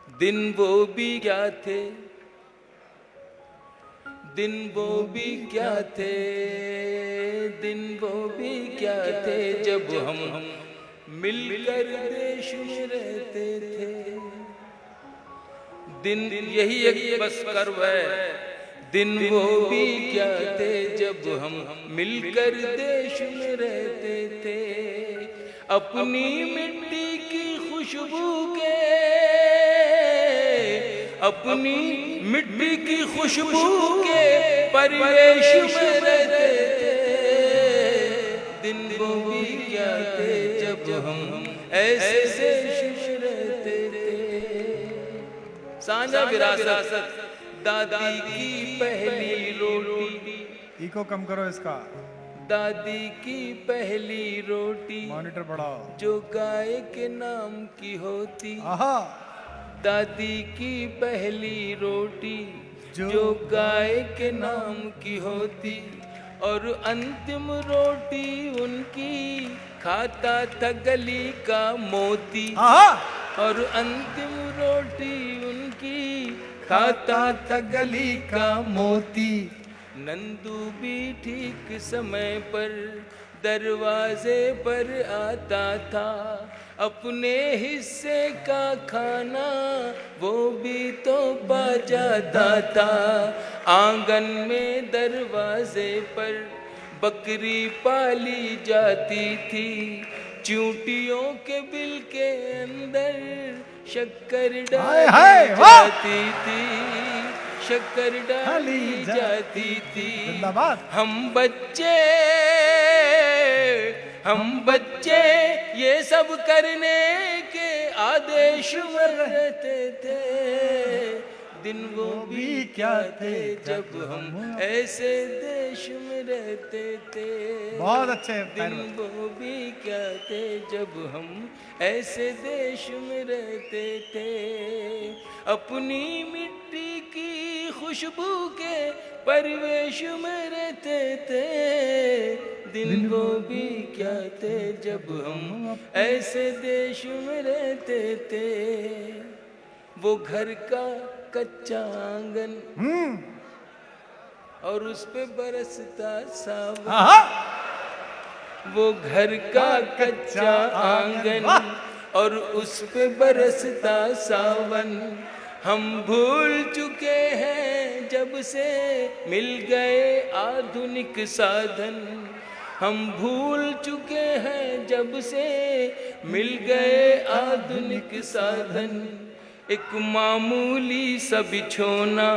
दिन वो भी क्या थे, दिन वो भी क्या थे, दिन वो भी क्या थे जब हम मिलकर देश में रहते थे। दिन यही एक बस कर्व है। दिन वो भी क्या थे जब हम मिलकर देश में रहते थे। अपनी मिट्टी की खुशबू के, अपनी मिट्टी की खुशबू के परिवेश में रहते थे। दिन वो भी क्या थे जब हम ऐसे देश में रहते थे। साझा विरासत, दादी की पहली रोटी। इको कम करो इसका। दादी की पहली रोटी मॉनिटर बढ़ाओ। जो गाय के नाम की होती। आहा। दादी की पहली रोटी जो गाय के नाम की होती, और अंतिम रोटी उनकी खाता था गली का मोती। और अंतिम रोटी उनकी खाता था गली का मोती। नंदू भी ठीक समय पर दरवाजे पर आता था। अपने हिस्से का खाना वो भी तो पा जाता था। आंगन में दरवाजे पर बकरी पाली जाती थी। चूंटियों के बिल के अंदर शक्कर डाली जाती थी। शक्कर डाली जाती थी। हम बच्चे ये सब करने के आदेश में रहते थे। दिन वो भी क्या थे जब हम ऐसे देश में रहते थे। बहुत अच्छे। दिन वो भी क्या थे जब हम ऐसे देश में रहते थे। अपनी मिट्टी की खुशबू के परिवेश में रहते थे। दिन वो भी क्या थे जब हम ऐसे देश में रहते थे। वो घर का कच्चा आंगन और उस पे बरसता सावन। वो घर का कच्चा आंगन और उस पे बरसता सावन। हम भूल चुके हैं जब से मिल गए आधुनिक साधन। हम भूल चुके हैं जब से मिल गए आधुनिक साधन। एक मामूली सा बिछोना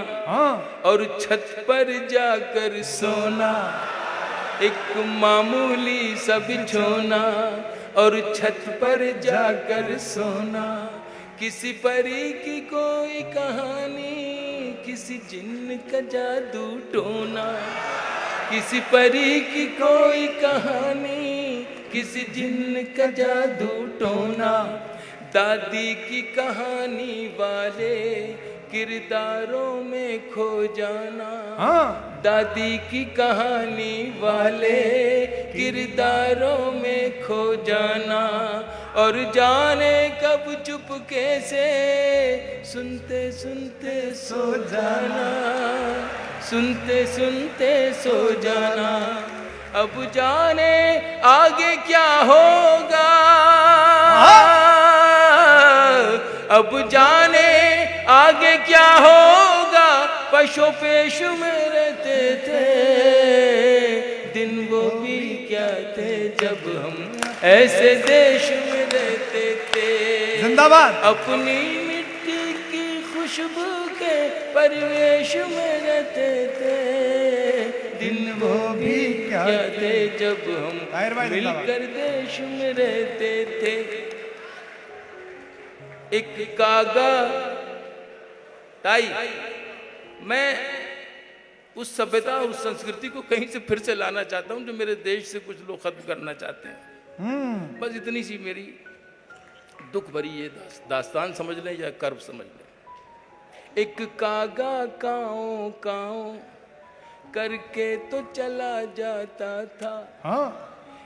और छत पर जाकर सोना। एक मामूली सा बिछोना और छत पर जाकर सोना। किसी परी की कोई कहानी, किसी जिन्न का जादू टोना। किसी परी की कोई कहानी, किसी जिन्न का जादू टोना। दादी की कहानी वाले किरदारों में खो जाना। दादी की कहानी वाले किरदारों में खो जाना। और जाने कब चुपके से सुनते सुनते सो जाना। सुनते सुनते सो जाना। अब जाने आगे क्या होगा। अब जाने आगे क्या होगा। पशु पेश में रहते थे। दिन वो भी क्या थे जब हम ऐसे देश में रहते थे। जिंदाबाद। अपनी मिट्टी की खुशबू के परिवेश में रहते थे। दिन वो भी क्या थे जब हम मिलकर देश में रहते थे। एक कागा ताई, मैं उस सभ्यता और उस संस्कृति को कहीं से फिर से लाना चाहता हूं जो मेरे देश से कुछ लोग खत्म करना चाहते हैं। बस इतनी सी मेरी दुख भरी ये दास्तान समझ लें या कर्व समझ लें। एक कागा काओ काओ करके तो चला जाता था।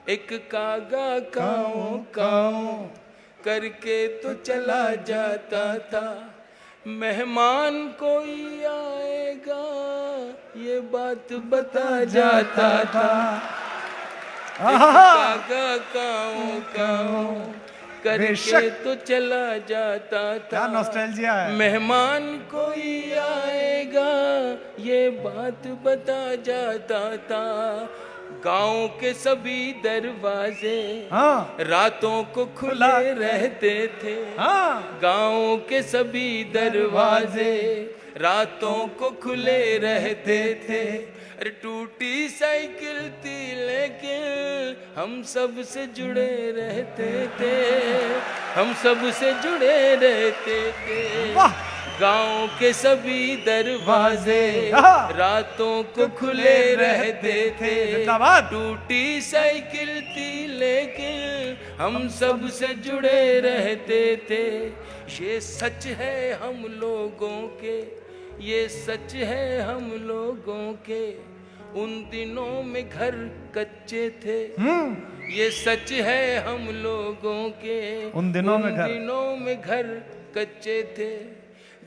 एक कागा काओ काओ करके तो चला जाता था। मेहमान कोई आएगा ये बात बता जाता था। कागा काओ काओ करके बेशक। तो चला जाता क्या था। नॉस्टैल्जिया है। मेहमान कोई आएगा ये बात बता जाता था। गांव के सभी दरवाजे हाँ रातों को खुले रहते थे। हाँ गांव के सभी दरवाजे रातों को खुले रहते थे। अरे टूटी साइकिल थी लेकिन हम सब से जुड़े रहते थे। हम सब से जुड़े रहते थे। वाह। गांव के सभी दरवाजे हाँ। रातों को खुले रहते थे। जिंदाबाद। टूटी साइकिल थी लेकिन हम सब से जुड़े रहते थे। ये सच है हम लोगों के, ये सच है हम लोगों के। उन दिनों में घर कच्चे थे। ये सच है हम लोगों के। उन दिनों में घर। दिनों में घर कच्चे थे।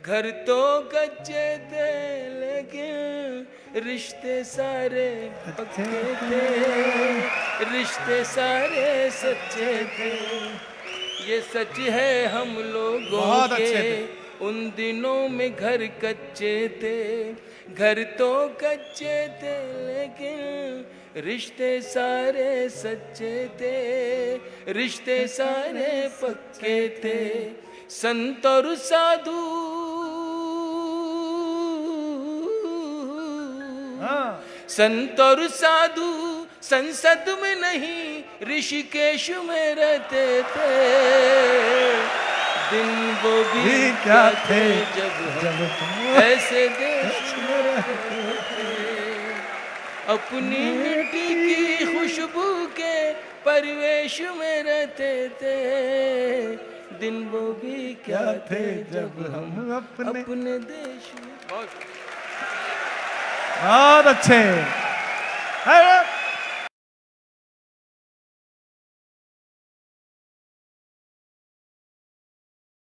घर तो कच्चे थे लेकिन रिश्ते सारे पक्के थे। रिश्ते सारे सच्चे थे। ये सच है हम लोगों बहुत अच्छे के। थे। उन दिनों में घर कच्चे थे। घर तो कच्चे थे लेकिन रिश्ते सारे सच्चे थे। रिश्ते सारे पक्के थे। संत और साधु हाँ। संत और साधु संसद में नहीं ऋषिकेश में रहते थे। दिन वो भी क्या थे जब हम ऐसे देश में रहते थे। अपनी मिट्टी की खुशबू के परिवेश में रहते थे। दिन वो भी क्या थे जब हम अपने अपने देश में। बहुत अच्छे।